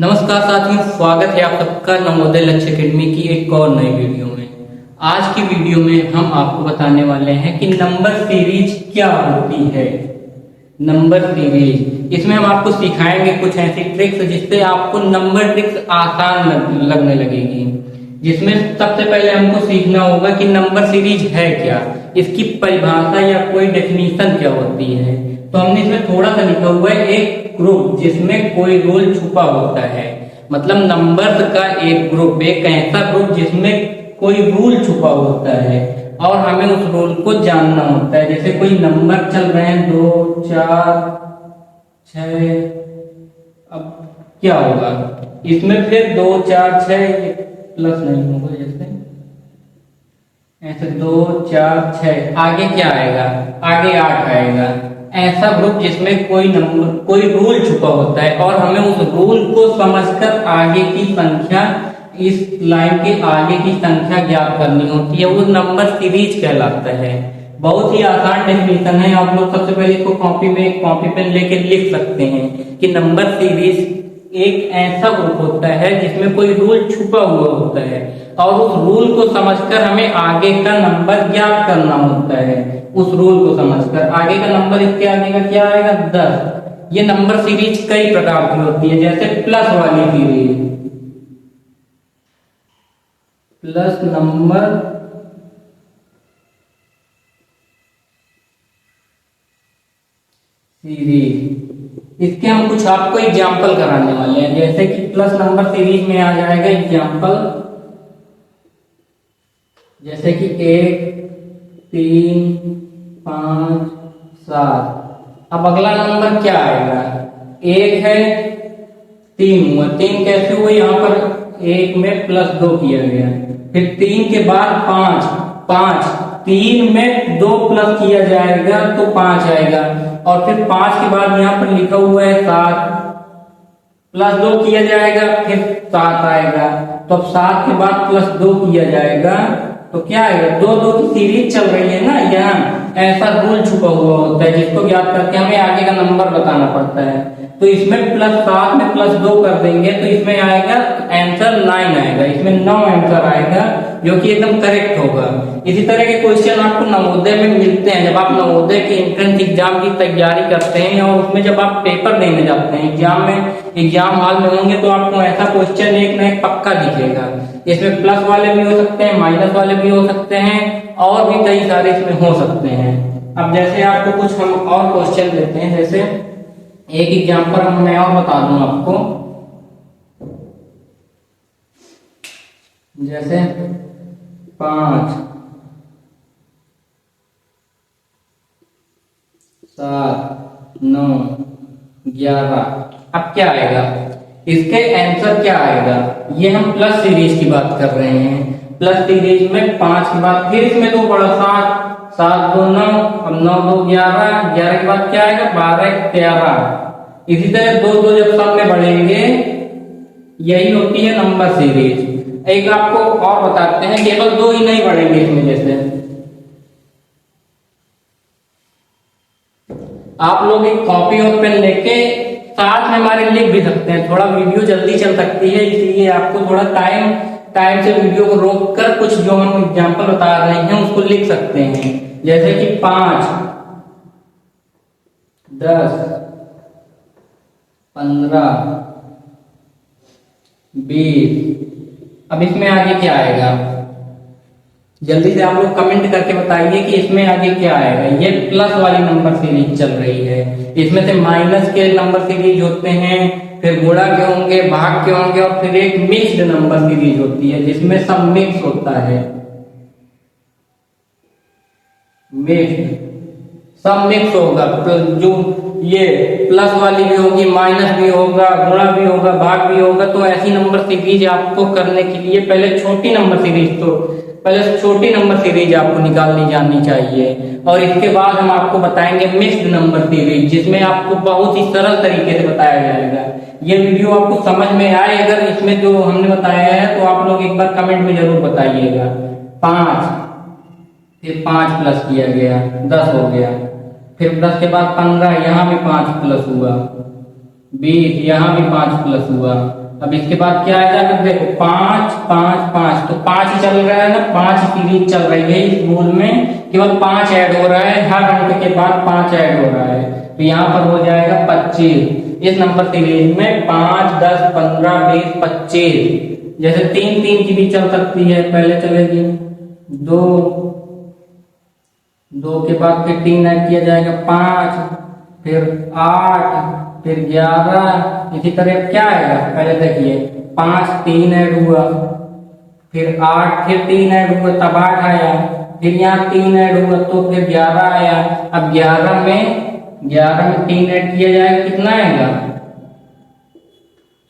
नमस्कार साथियों, स्वागत है आप सबका नवोदय लक्ष्य अकेडमी की एक और नई वीडियो में। आज की वीडियो में हम आपको बताने वाले हैं कि नंबर सीरीज क्या होती है। नंबर सीरीज, इसमें हम आपको सिखाएंगे कुछ ऐसी ट्रिक्स जिससे आपको नंबर ट्रिक्स आसान लगने लगेगी। जिसमें सबसे पहले हमको सीखना होगा कि नंबर सीरीज है क्या, इसकी परिभाषा या कोई डेफिनेशन क्या होती है। तो हमने इसमें थोड़ा सा लिखा हुआ है, एक ग्रुप जिसमें कोई रूल छुपा होता है। मतलब नंबर्स का एक ग्रुप, एक ऐसा ग्रुप जिसमें कोई रूल छुपा होता है और हमें उस रूल को जानना होता है। जैसे कोई नंबर चल रहे हैं 2, 4, 6, अब क्या होगा इसमें, फिर 2, 4, 6 प्लस नहीं होगा, जैसे ऐसे 2, 4, 6 आगे क्या आएगा, आगे 8 आएगा। ऐसा ग्रुप जिसमें कोई नंबर, कोई रूल छुपा होता है और हमें उस रूल को समझकर आगे की संख्या, इस लाइन के आगे की संख्या ज्ञात करनी होती है, वो नंबर सीरीज कहलाता है। बहुत ही आसान डेफिनेशन है। आप लोग सबसे पहले इसको कॉपी पेन लेके लिख सकते हैं कि नंबर सीरीज एक ऐसा ग्रुप होता है जिसमें कोई रूल छुपा हुआ होता है और उस रूल को समझकर हमें आगे का नंबर ज्ञात करना होता है। उस रूल को समझकर आगे का नंबर, इसके आगे का क्या आएगा, 10। ये नंबर सीरीज कई प्रकार की होती है, जैसे प्लस वाली सीरीज, प्लस नंबर सीरीज। इसके हम कुछ आपको एग्जाम्पल कराने वाले हैं। जैसे कि प्लस नंबर सीरीज में आ जाएगा एग्जाम्पल, जैसे कि 1, 3, 5, 7। अब अगला नंबर क्या आएगा, 1 है, 3 हुआ, 3 कैसे हुआ, यहाँ पर 1 में +2 किया गया। फिर 3 के बाद 5, 3 में 2 प्लस किया जाएगा तो 5 आएगा। और फिर 5 के बाद यहाँ पर लिखा हुआ है 7, +2 किया जाएगा, फिर 7 आएगा। तो अब 7 के बाद +2 किया जाएगा तो क्या आएगा, 2, 2 की सीरीज चल रही है ना। यहाँ ऐसा रूल छुपा हुआ होता है जिसको ज्ञात करके हमें आगे का नंबर बताना पड़ता है। तो इसमें +7 में +2 कर देंगे तो इसमें आएगा आंसर 9 आएगा, इसमें 9 आंसर आएगा जो कि एकदम करेक्ट होगा। इसी तरह के क्वेश्चन आपको नवोदय में मिलते हैं। जब आप नवोदय के एंट्रेंस एग्जाम की तैयारी करते हैं और उसमें जब आप पेपर देने जाते हैं, एग्जाम हॉल में होंगे तो आपको ऐसा क्वेश्चन एक ना एक पक्का दिखेगा। इसमें प्लस वाले भी हो सकते हैं, माइनस वाले भी हो सकते हैं और भी कई सारे इसमें हो सकते हैं। अब जैसे आपको कुछ हम और क्वेश्चन देते हैं, जैसे एक एग्जाम्पल मैं और बता दूं आपको, जैसे 5, 7, 9, 11। अब क्या आएगा, इसके आंसर क्या आएगा। ये हम प्लस सीरीज की बात कर रहे हैं। प्लस सीरीज में 5 के बाद फिर इसमें 2 बड़ा 7, 7, 2, 9, अब 9, 2, 11, 11 के बाद क्या आएगा, 12, 13। इसी तरह 2, 2 जब सब में बढ़ेंगे, यही होती है नंबर सीरीज। एक आपको और बताते हैं, केवल 2 ही नहीं बढ़ेंगे इसमें। जैसे आप लोग एक कॉपी और पेन लेके साथ में हमारे लिख भी सकते हैं। थोड़ा वीडियो जल्दी चल सकती है, इसलिए आपको थोड़ा टाइम से वीडियो को रोक कर कुछ जो हम एग्जाम्पल बता रहे हैं उसको लिख सकते हैं। जैसे कि 5, 10, 15, 20। अब इसमें आगे क्या आएगा, जल्दी से आप लोग कमेंट करके बताइए कि इसमें आगे क्या आएगा। ये प्लस वाली नंबर सीरीज चल रही है। इसमें से माइनस के नंबर सीरीज होते हैं, फिर गुणा के होंगे, भाग के होंगे और फिर एक मिक्स्ड नंबर सीरीज होती है जिसमें सब मिक्स होता है। मिक्स्ड, सब मिक्स होगा। जो ये प्लस वाली भी होगी, माइनस भी होगा, गुणा भी होगा, भाग भी होगा। तो ऐसी नंबर सीरीज आपको करने के लिए पहले छोटी नंबर सीरीज आपको निकालनी जाननी चाहिए। और इसके बाद हम आपको बताएंगे मिक्स्ड नंबर सीरीज, जिसमें आपको बहुत ही सरल तरीके से बताया जाएगा। ये वीडियो आपको समझ में आए अगर इसमें जो हमने बताया है तो आप लोग एक बार कमेंट में जरूर बताइएगा। 5, फिर 5 प्लस किया गया, 10 हो गया। फिर 10 के बाद 15, यहाँ भी 5 प्लस हुआ, 20, यहाँ भी 5 प्लस हुआ। अब इसके बाद क्या आएगा, अब देखो 5 5 5, तो 5 ही चल रहा है ना, 5 सीरीज चल रही है इस रूल में, केवल 5 ऐड हो रहा है, हर अंक के बाद 5 ऐड हो रहा है, तो यहाँ पर हो जाएगा 25। इस नंबर सीरीज में 5 10 15 20 25, जैसे 3 3 की भी चल सकती है, पहले चलेगी 2, 2 के बाद फिर 3 ऐड किया जाएगा 5, फिर 8, फिर 11, इसी तरह क्या आएगा, पहले देखिए 5 3 ऐड हुआ, फिर 8, फिर 3 ऐड हुआ तब 8 आया, फिर यहाँ 3 ऐड हुआ तो फिर 11 आया। अब 11 में 3 ऐड किया जाएगा, कितना आएगा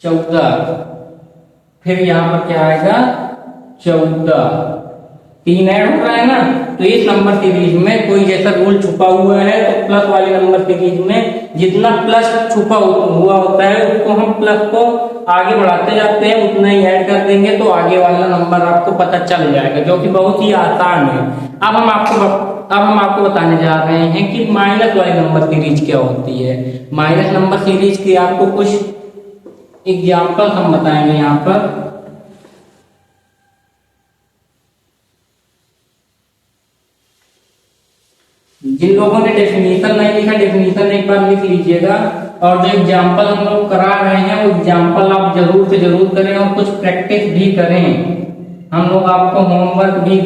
14, फिर यहाँ पर क्या आएगा 14, 3 ऐड हो रहा है ना। तो इस नंबर सीरीज में कोई जैसा रूल छुपा हुआ है, तो प्लस वाले नंबर सीरीज में जितना प्लस छुपा हुआ होता है उसको हम प्लस को आगे बढ़ाते जाते हैं, उतना ही ऐड कर देंगे तो आगे वाला नंबर आपको पता चल जाएगा, जो कि बहुत ही आसान है। अब हम आपको बताने जा रहे हैं कि माइनस वाली नंबर सीरीज क्या होती है। माइनस नंबर सीरीज की आपको कुछ एग्जाम्पल हम बताएंगे यहाँ पर। जिन लोगों ने डेफिनेशन नहीं लिखा, डेफिनेशन एक बार लिख लीजिएगा, और जो एग्जाम्पल हम लोग करा रहे हैं वो एग्जाम्पल आप जरूर से जरूर करें और कुछ प्रैक्टिस भी करें। हम लोग आपको होमवर्क भी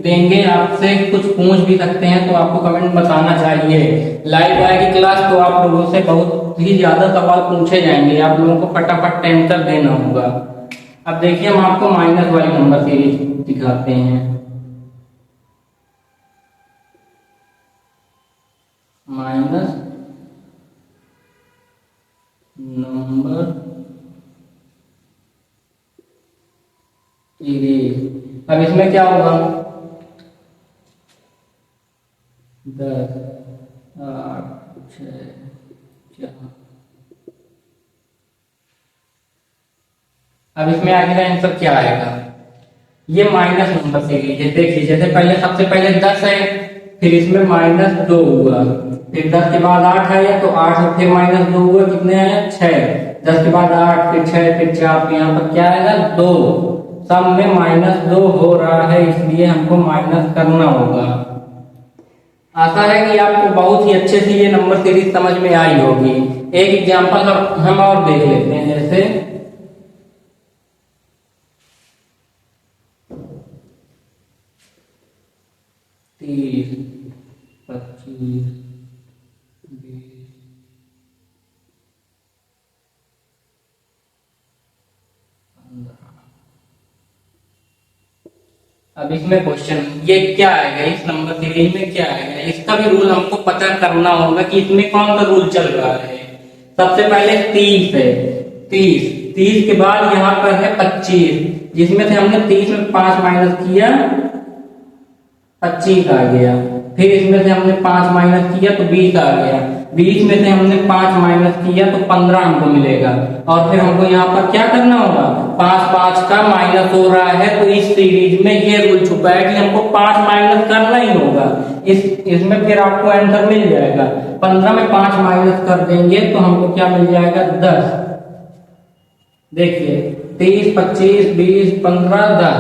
देंगे, आपसे कुछ पूछ भी सकते हैं, तो आपको कमेंट बताना चाहिए। लाइव आएगी क्लास तो आप लोगों से बहुत ही ज्यादा सवाल पूछे जाएंगे, आप लोगों को फटाफट आंसर देना होगा। अब देखिए हम आपको माइनस वाली नंबर सीरीज दिखाते हैं। माइनस नंबर सीरीज, अब इसमें क्या होगा 10 8 6 4। अब इसमें आगे का आंसर क्या आएगा, ये माइनस नंबर सीरीज है। देखिए जैसे पहले सबसे पहले 10 है, फिर इसमें -2 हुआ, फिर 10 के बाद 8 आया तो 8 में फिर -2 हुआ, कितने आया 6, 10 के बाद 8 फिर 6 फिर 4, तो यहाँ पर क्या आएगा 2, सब में -2 हो रहा है, इसलिए हमको माइनस करना होगा। आशा है कि आपको बहुत ही अच्छे से ये नंबर सीरीज समझ में आई होगी। एक एग्जाम्पल हम और देख लेते हैं, जैसे 30 25 20। अब इसमें क्वेश्चन ये क्या आएगा, इस नंबर सीरीज में क्या आएगा, इसका भी रूल हमको पता करना होगा कि इसमें कौन सा रूल चल रहा है। सबसे पहले 30 है, 30 के बाद यहाँ पर है 25, जिसमें से हमने 30 में 5 माइनस किया 25 आ गया, फिर इसमें से हमने 5 माइनस किया तो 20 आ गया, 20 में से हमने 5 माइनस किया तो 15 हमको मिलेगा, और फिर हमको यहाँ पर क्या करना होगा, 5 5 का माइनस हो रहा है, तो इस सीरीज में ये रूल छुपा है कि हमको 5 माइनस करना ही होगा। इसमें फिर आपको आंसर मिल जाएगा। 15 में 5 माइनस कर देंगे तो हमको क्या मिल जाएगा 10। देखिए 30 25 20 15 10,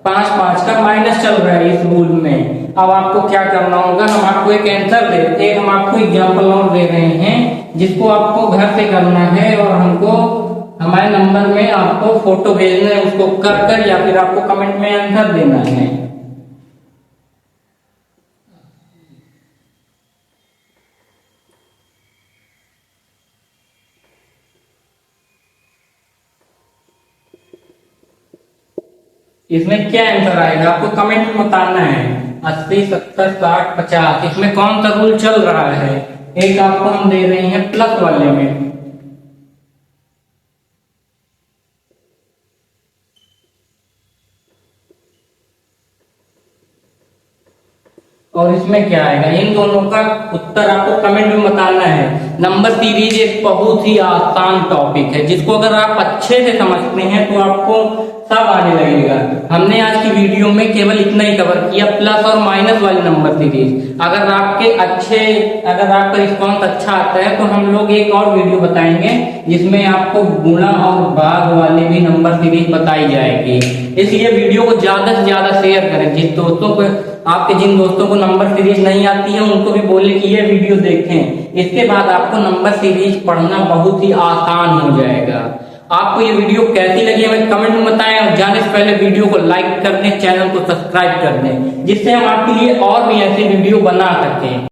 5 5 का माइनस चल रहा है इस रूल में। अब आपको क्या करना होगा, हम आपको एक आंसर दे, हम आपको एग्जाम्पल और दे रहे हैं जिसको आपको घर से करना है, और हमको हमारे नंबर में आपको फोटो भेजना है उसको कर या फिर आपको कमेंट में आंसर देना है। इसमें क्या आंसर आएगा आपको कमेंट में बताना है। 80 70 60 50, इसमें कौन सा रूल चल रहा है। एक आपको हम दे रहे हैं प्लस वाले में, और इसमें क्या आएगा, इन दोनों का उत्तर आपको कमेंट में बताना है। नंबर सीरीज एक बहुत ही आसान टॉपिक है जिसको अगर आप अच्छे से समझते हैं तो आपको सब आने लगेगा। हमने आज की वीडियो में केवल इतना ही कवर किया, प्लस और माइनस वाली नंबर सीरीज। अगर आपका रिस्पॉन्स अच्छा आता है तो हम लोग एक और वीडियो बताएंगे जिसमें आपको गुणा और भाग वाली भी नंबर सीरीज बताई जाएगी। इसलिए वीडियो को ज्यादा से ज्यादा शेयर करें। जिन दोस्तों को नंबर सीरीज नहीं आती है उनको भी बोले कि ये वीडियो देखें। इसके बाद आपको नंबर सीरीज पढ़ना बहुत ही आसान हो जाएगा। आपको ये वीडियो कैसी लगी हमें कमेंट में बताएं, और जाने से पहले वीडियो को लाइक कर दें, चैनल को सब्सक्राइब कर दें, जिससे हम आपके लिए और भी ऐसे वीडियो बना सकें।